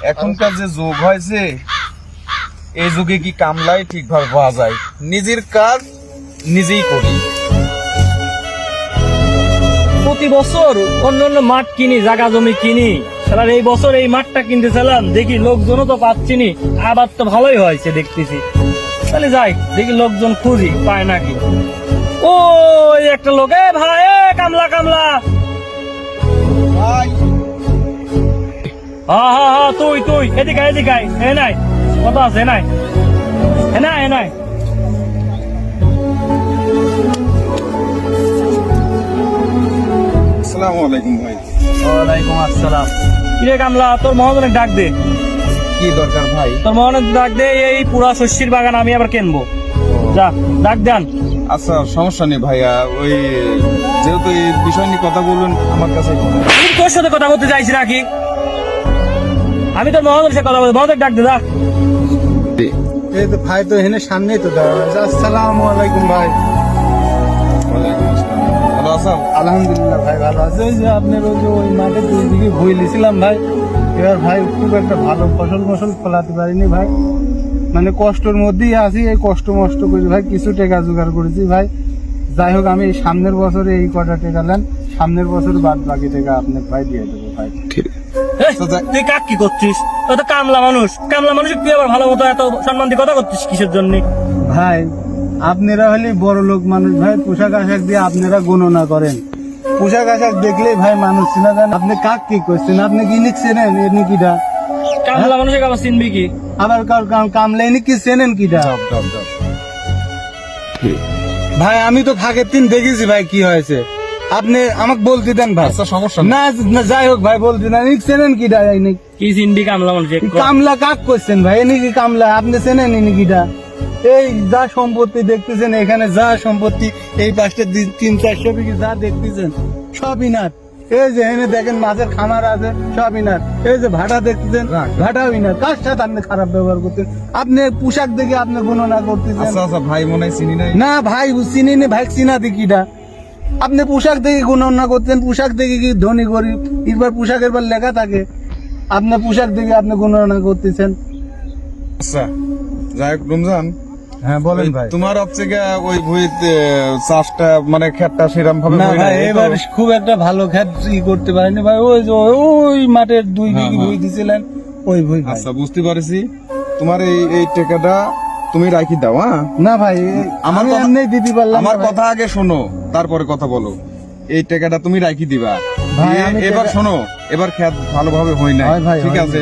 এখনকার যে যুগ হয়েছে এই যুগে কি কামলাই ঠিকভাবে পাওয়া যায়? নিজের কাজ নিজেই করি। প্রতি বছর অন্য মাঠ কিনি, জায়গা জমি কিনি, তাহলে এই বছর এই মাঠটা কিনতে চাইলাম, দেখি লোকজনও তো পাচ্ছি নি, আবার তো ভালোই হয়েছে দেখতেছি। তাহলে যাই দেখি লোকজন খুঁজি, পায় নাকি। ও একটা লোক, এ ভাই, এ কামলা কামলা, ভাই হ্যাঁ তুই এদিকে এদিকে আয়। এ নাই কত আছে, এ নাই এ নাই। আসসালামু আলাইকুম ভাই। ওয়ালাইকুম আসসালাম। কিরে কামলা, তোর মহাজনের ডাক দে। কি দরকার ভাই? তোর মহাজনের ডাক দে, এই পুরা শস্যের বাগান আমি আবার কিনবো। যা ডাক দেন। আচ্ছা সমস্যা নেই ভাইয়া, ওই যেহেতু এই বিষয় নিয়ে কথা বলবেন আমার কাছে। আমি তোর সাথে কথা বলতে চাইছি নাকি? আমি তোর মহাজনের সাথে কথা বলতে, মহাজন ডাক দে। যা এই তো ভাই তো এখানে সামনেই তো দাঁড়ানো আছে। আসসালামু আলাইকুম ভাই। ওয়ালাইকুম আসসালাম। ভালো আছেন? আলহামদুলিল্লাহ ভাই ভালো আছে। ওই যে আপনার ওই মাঠে 2 বিঘে বই লিছিলাম ভাই, এবার ভাই খুব একটা ভালো ফসল ফলাতে পারিনি ভাই, মানে কষ্টের মধ্যেই আছি। এই কষ্ট মষ্ট করে ভাই কিছু টাকা জোগাড় করেছি ভাই। যাই হোক আমি সামনের বছরে এই কটা টাকা নেন, সামনের বছর বাদ বাকি টাকা আপনাকে ভাই দিয়ে দেবো ভাই। ঠিক এই, তুই কাক কি করছিস? ও তো কামলা মানুষ তুই আবার ভালো মতো এত সম্মান দিয়ে কথা করছিস কিসের জন্য? ভাই আপনারা হলে বড় লোক মানুষ ভাই, পোশাক আশাক দিয়ে আপনারা গণনা করেন। পোশাক আশাক দেখলেই ভাই মানুষ চিনা যান। আপনি কাক কি করছেন? আপনি কি নিক চেনেন? এমনি কিটা কামলা মানুষের আবার চিনবি কি? আবার কামলে এনে কি চেনেন কিটা? ভাই আমি তো ফাঁকের দিন দেখেছি ভাই কি হয়েছে, আপনি আমাকে বলতে দেন ভাই। আচ্ছা সমস্যা নেই। না যাই হোক ভাই বলতে দেন। নিক চেনেন কিটা? কি চিনবি কামলা মানুষের? কামলা কাক করছেন ভাই? এনে কি কামলা আপনি চেনেন? এনে কিটা? এই যা সম্পত্তি দেখতেছেন এখানে, যা সম্পত্তি এই পাশে 300-400 বিঘি যা দেখতেছেন সব ইনার। এই যে এনে দেখেন মাছের খামার আছে, সব ইনার। এই যে ভাটা দেখতেছেন, ভাটাও ইনার। কার সাথে আপনি খারাপ ব্যবহার করতেন? আপনি পোশাক দেখে আপনি গণনা করতেছেন। আচ্ছা ভাই মনে হয় চিনি নাই। না ভাই চিনি নে ভাই, চিনা দিকিটা আপনি পোশাক দেখে গণনা করতেন। পোশাক দেখে কি ধনী গরিব এবার পোশাকের পর লেখা থাকে, আপনার পোশাক দেখে আপনি গণনা করতেছেন। আচ্ছা যাই হোক রমজান, হ্যাঁ বলেন ভাই। তোমার হচ্ছে গিয়ে ওই ভুঁইতে চাষটা মানে ক্ষেতটা সেরকম ভাবে না হয় ভাই নাই, এই তো? এবার খুব একটা ভালো খেত করতে পারেনি ভাই। ওই যে ওই মাঠের 2 বিঘি ভুঁই দিছিলেন, ওই ভুঁই ভাই। আচ্ছা বুঝতে পারছি। তোমার এই টাকাটা তুমি রাখি দাও। হ্যাঁ না ভাই আমার আমি কথা- এমনি দিতে পারলাম না আমার ভাই। কথা আগে শোনো, তারপরে কথা বলো। এই টাকাটা তুমি রাখি দিবা। ভাই, দিয়ে আমি এবার টাকা- শোনো, এবার খেত ভালোভাবে হয় না, হয় ভাই, ঠিক হয় আছে?